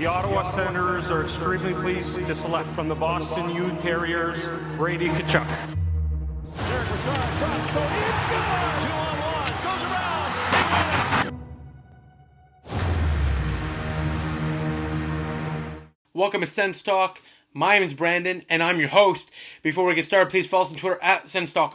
The Ottawa Senators are extremely pleased to select from the Boston U Terriers, Brady Tkachuk. Derek Brassard drops, going in, scores! 2-on-1, goes around. Welcome to Sens Talk. My name is Brandon, and I'm your host. Before we get started, please follow us on Twitter at SensTalk_.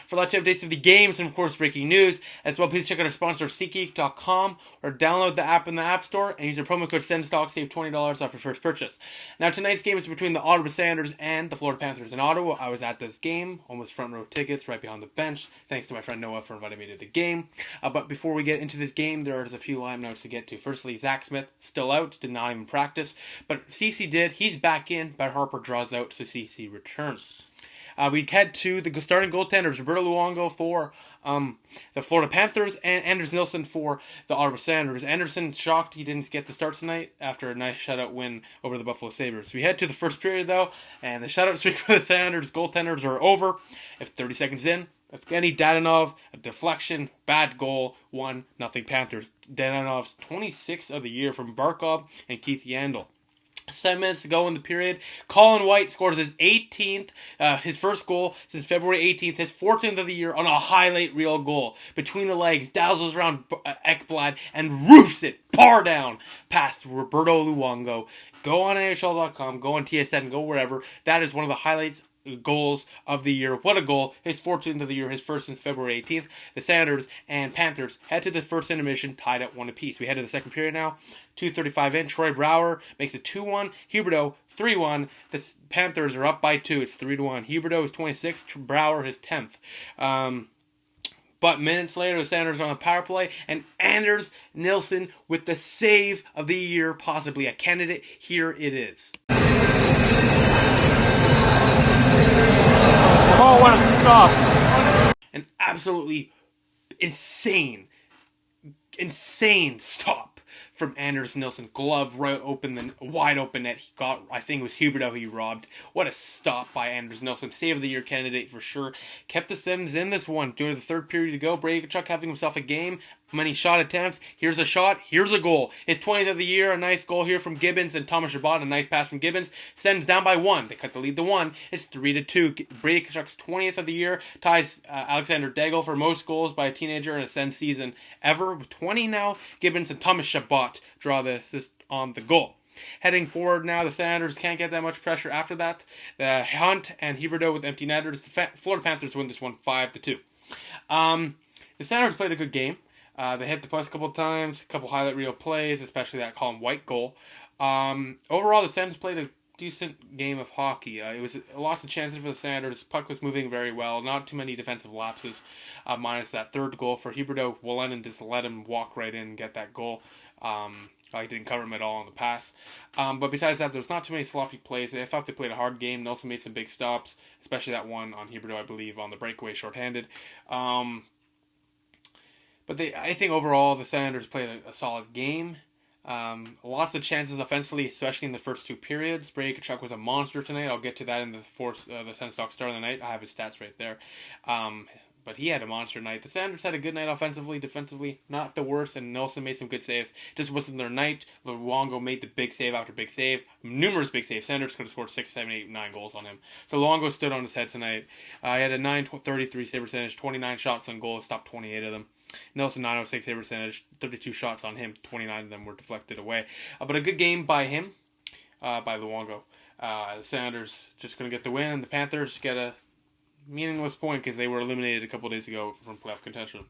For lots of updates of the games and, of course, breaking news. As well, please check out our sponsor, SeatGeek.com, or download the app in the App Store and use our promo code SensTalk, save $20 off your first purchase. Now, tonight's game is between the Ottawa Senators and the Florida Panthers. In Ottawa, I was at this game, almost front row tickets, right behind the bench. Thanks to my friend Noah for inviting me to the game. But before we get into this game, there's a few line notes to get to. Firstly, Zach Smith, still out, did not even practice. But CC did. He's back in, but Harper draws out, so CC returns. We head to the starting goaltenders, Roberto Luongo for the Florida Panthers and Anders Nilsson for the Ottawa Senators. Anderson shocked he didn't get the start tonight after a nice shutout win over the Buffalo Sabres. We head to the first period, though, and the shutout streak for the Senators goaltenders are over. If 30 seconds in, Evgeny Dadonov, a deflection, bad goal, 1-0 Panthers. Dadonov's 26th of the year from Barkov and Keith Yandel. 7 minutes to go in the period. Colin White scores his 18th, his first goal since February 18th, his 14th of the year on a highlight reel goal. Between the legs, dazzles around Ekblad and roofs it far down past Roberto Luongo. Go on NHL.com, go on TSN, go wherever. That is one of the highlights goals of the year. What a goal. His 14th of the year, his first since February 18th. The Senators and Panthers head to the first intermission, tied at 1 apiece. We head to the second period now. 2:35 in. Troy Brouwer makes it 2-1. Huberdeau 3-1. The Panthers are up by 2. It's 3-1. Huberdeau is 26th. Brouwer his 10th. But minutes later, the Senators are on the power play, and Anders Nilsson with the save of the year, possibly a candidate. Here it is. Oh, what a stop. An absolutely insane stop from Anders Nilsson. Glove right open, the wide open net. He got, I think it was Huberdeau he robbed. What a stop by Anders Nilsson. Save of the year candidate for sure. Kept the Sens in this one. During the third period to go, Brady Tkachuk having himself a game. Many shot attempts. Here's a shot. Here's a goal. His 20th of the year. A nice goal here from Gibbons and Thomas Chabot. A nice pass from Gibbons. Sends down by 1. They cut the lead to 1. It's 3-2. Brady Tkachuk's 20th of the year ties Alexander Daigle for most goals by a teenager in a Sens season ever. With 20 now, Gibbons and Thomas Chabot draw the assist on the goal. Heading forward now, the Senators can't get that much pressure after that. The Hunt and Huberdeau with empty netters. The Florida Panthers win this one 5-2. The Senators played a good game. They hit the post a couple of times, a couple highlight reel plays, especially that Colin White goal. Overall, the Sens played a decent game of hockey. It was lots of chances for the Senators. Puck was moving very well. Not too many defensive lapses, minus that third goal for Huberdeau. Wallinen just let him walk right in and get that goal. I didn't cover him at all on the pass. But besides that, there's not too many sloppy plays. I thought they played a hard game. Nelson made some big stops, especially that one on Huberdeau, I believe, on the breakaway shorthanded. But I think overall the Senators played a solid game. Lots of chances offensively, especially in the first 2 periods. Brady Tkachuk was a monster tonight. I'll get to that in the Sens Talk Star of the Night. I have his stats right there. But he had a monster night. The Senators had a good night offensively, defensively, not the worst, and Nelson made some good saves. Just wasn't their night. Luongo made the big save after big save. Numerous big saves. Senators could have scored 6, 7, 8, 9 goals on him. So Luongo stood on his head tonight. He had a .933 save percentage, 29 shots on goal, stopped 28 of them. Nelson, 906 save percentage, 32 shots on him, 29 of them were deflected away. But a good game by him, by Luongo. The Senators just couldn't get the win, and the Panthers get a meaningless point because they were eliminated a couple days ago from playoff contention.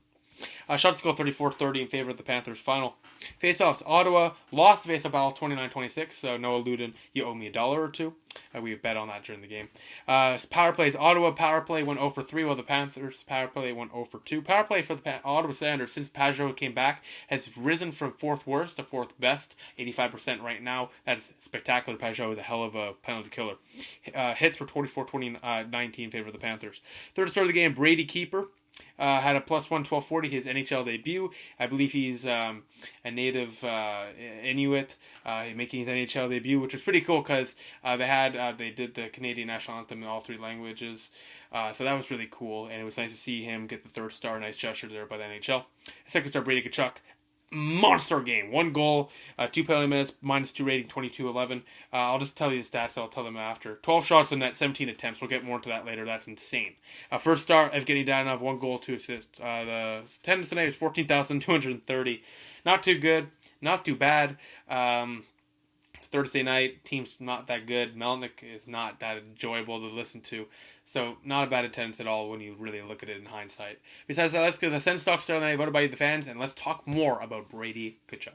Shots go 34-30 in favor of the Panthers. Final face-offs. Ottawa lost the face-off battle 29-26, so Noah Ludin, you owe me $1 or $2. We bet on that during the game. Power plays. Ottawa power play went 0-3, while the Panthers power play went 0-2. Power play for the Ottawa Senators since Pajot came back has risen from 4th worst to 4th best, 85% right now. That's spectacular. Pajot is a hell of a penalty killer. Hits for 24-19 in favor of the Panthers. Third start of the game, Brady Keeper. Had a plus 112.40 his NHL debut. I believe he's a native Inuit making his NHL debut, which was pretty cool because they did the Canadian national anthem in all 3 languages. So that was really cool, and it was nice to see him get the 3rd star. Nice gesture there by the NHL. Second star, Brady Tkachuk. monster game. 1 goal, 2 penalty minutes, -2 rating, 22-11. I'll just tell you the stats, I'll tell them after. 12 shots in net, 17 attempts. We'll get more into that later. That's insane. First star, Evgeny Danov, 1 goal, 2 assists. The attendance tonight is 14,230. Not too good, not too bad. Thursday night, team's not that good. Melnick is not that enjoyable to listen to. So, not a bad attendance at all when you really look at it in hindsight. Besides that, let's get the Sens stock star of the night voted by the fans, and let's talk more about Brady Tkachuk.